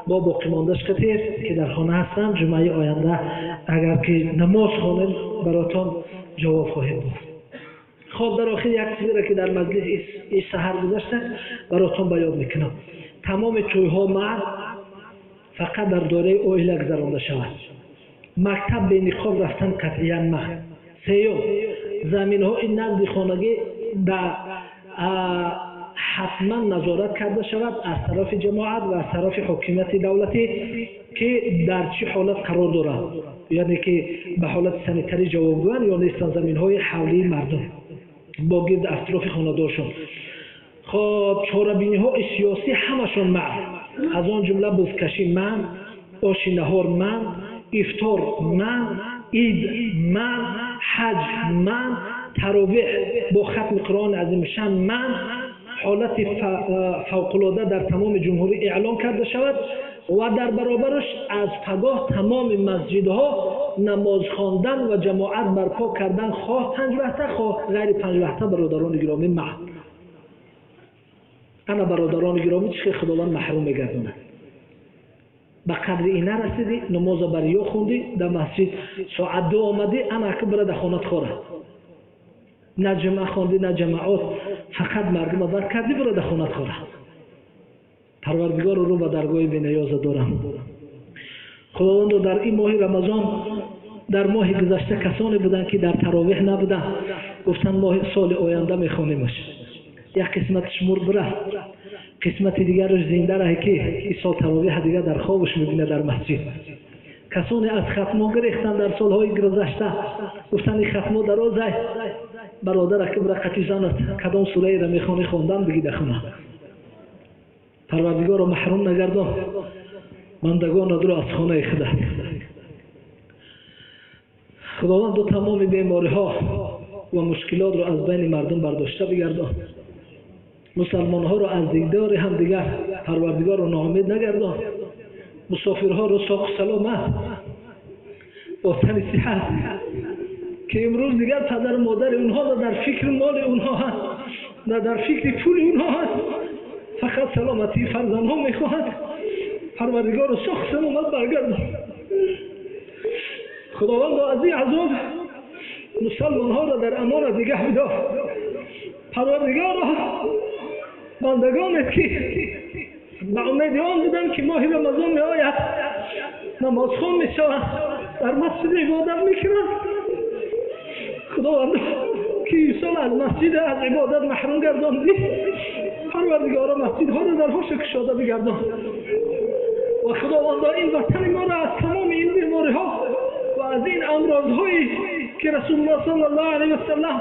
با باقی ماندهش قطیر که در خانه هستم. جمعه آینده اگر که نماز خوانیم براتون جواب خواهیم داد. خب در آخر یک چیزی را که در مجلس این سحر گذشته براتون بیان میکنم. تمام توی‌ها معد فقط در دوره اویله گذرانده شود. مکتب به نقاب رفتن قطعاً مخ. سیوم زمین‌های نزد خانگی در حتما نظارت کرده شود از طرف جماعت و از طرف حکومت دولتی که در چه حالت قرار دارد، یعنی که به حالت سانیتری جوابگوان یا نیستن زمین‌های حولی مردم با گرد اطراف خانه‌دارشون. خب چاره‌بینی‌های سیاسی همشون منع، از آن جمله بزکشی منع، آش نهار منع، افطار منع، عید منع، حج منع، تراویح با ختم قرآن عظیم شان منع. حالت فوق‌العاده در تمام جمهوری اعلام کرده شود و در برابرش از پگاه تمام مسجدها نماز خواندن و جماعت برپا کردن، خواه 5 وقته خواه غیر 5 وقته. برادران گرامی من انا برادران گرامی چه خداوند محروم میگردونه. به قدر اینه رسیدی نماز بریا خوندی در مسجد ساعت 2 آمدی انا که برای در خانت خوره نه جمعه خوندی نه جماعات فقط مردم بر کردی برای در خانت خوره. پروردگار رو به درگاه بی‌نیاز دارم. خداوند در این ماه رمضان در ماه گذشته کسانی بودند که در تراویح نبودند، گفتن ماه سال آینده میخوانیمش. یک قسمت شمور بره، قسمت دیگرش زنده رهی که این سال تراویح دیگر در خوابش میبینه در مسجد. کسانی از ختمو گرفتن در سالهای گذشته، گفتن این ختمو درازه، برادر که برای قطیزانت کدام سوره را میخوانی خواندن بگی دخونه. پروردگار رو محروم نگردان مندگان رو از خانه خدا. خداوند دو تمام بیماری ها و مشکلات رو از بین مردم برداشته بگردان. مسلمان ها رو از دیدار هم دیگر پروردگار رو ناامید نگردان. مسافرها رو ساق سلامت با تن صحت که امروز دیگر پدر مادر اونها در فکر مال اونها هست نه در فکر پول اونها هست، فقط سلامتی فرزندها میخواهد. پروردگار رو ساق سلامت برگردان. خداوند از این عذاب مسلمان ها را در امان نگه بدار. پروردگار بندگانت که به امید آن بودن که ماه رمضان می آید نماز خوان می شود در مسجد عبادت می کنند، خداوند که این سال از مسجد از عبادت محروم گرداندی، پروردگار مسجد ها را در هوش کشاده بگردان. و خداوند این وطن ما را از تمام این بیماری ها و از این امراض هایی که رسول الله صلی الله علیه و سلم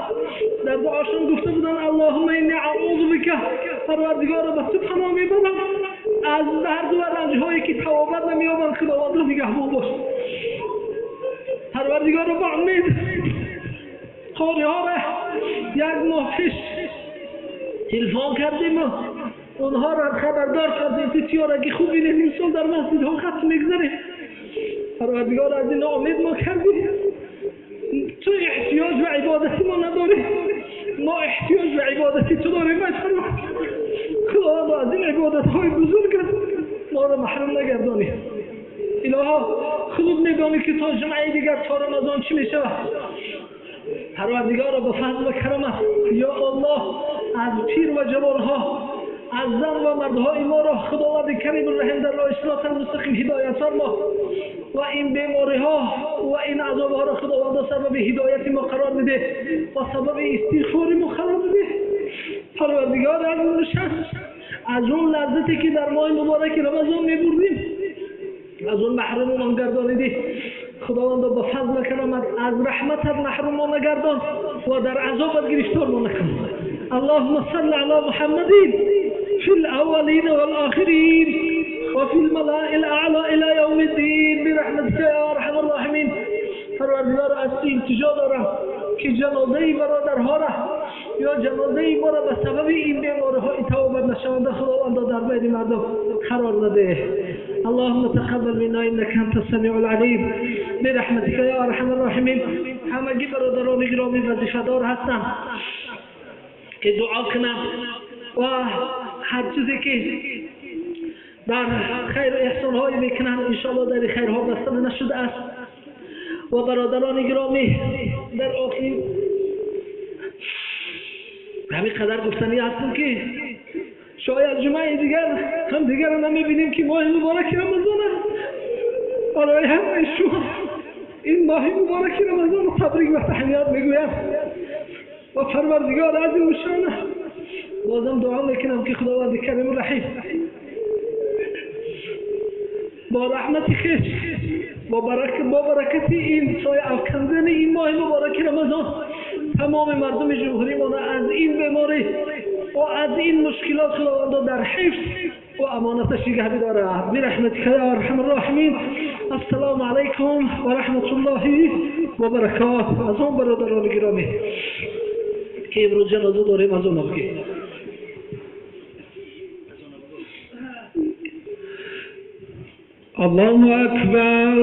در دعاشون گفته بودن اللهم انی اعوذ بک، پروردگار به تو پناه میبرم از درد و رنج هایی که توابت نمییابند. خداوند نگهبان باش. پروردگار با امید قاری ها را یک ماه پیش تلفن کردیم و اونها را خبردار کردیم که تیارگی خوبی این سال در مسجد ها ختم میگذره. پروردگار از این امید ما کردیم. تو احتیاج به عبادتی ما نداری، ما احتیاج به عبادتی تو داریم. خداوند از این عبادت های بزرگ ما را محروم نگردانی. الها خود میدانی که تا جمعه دیگر تا رمضان چی میشه. پروردگار به فضل و کرمت یا الله از پیر و جوانها از زن و مردهای ما را خداوند کریم الرحیم در راه صراط المستقیم هدایت فرما و این بیماری ها و این عذاب ها را خداوند سبب هدایت ما قرار بده و سبب استغفار ما قرار بده. پروردگار از اون لذتی که در ماه مبارک رمضان میبردیم از اون محروم ما گردانیدی. خداوند با فضل و کرامت از رحمتت محروم ما نگردان و در عذابت گرفتار ما نکن. اللهم صل علی محمد فی الاولین والآخرین و فی الملائ الاعلی الی یوم الدین برحمتک یا ارحم الراحمین. پروردگار از این التجا دارم که جنازه برادرها را یا جنازه ما را به سبب این بیماری ها توبت نشانده خداوند در بین مردم قرار نده. اللهم تقبل منا انك انت السميع العليم برحمتك یا ارحم الراحمین. همگی برادران گرامی وظیفه دار هستم که دعا کنم و هر چیزی که در خیر و احسان ها هایی میکنن انشاءالله در خیرها بستن نشده است. و برادران گرامی در آخر همین قدر گفتنی هستم که شاید جمعه دیگر هم دیگر نمیبینیم که ماه مبارک رمضان برای همه شما این ماه مبارک رمضان تبریک و تحیات میگویم و پروردگار عظیم و شانه بازم دعا میکنم که خداوند کریم و رحیم با رحمت خویش با برکت این سایه افکندن این ماه مبارک رمضان تمام مردم جمهوری ما از این بیماری و از این مشکلات خداوند در حفظ و امانتش نگه بداره برحمتک یا ارحم الراحمین. السلام علیکم و رحمت الله و برکاته. از اون برادران گرامی که امروز جنازه داریم از اون بگیم. الله اکبر.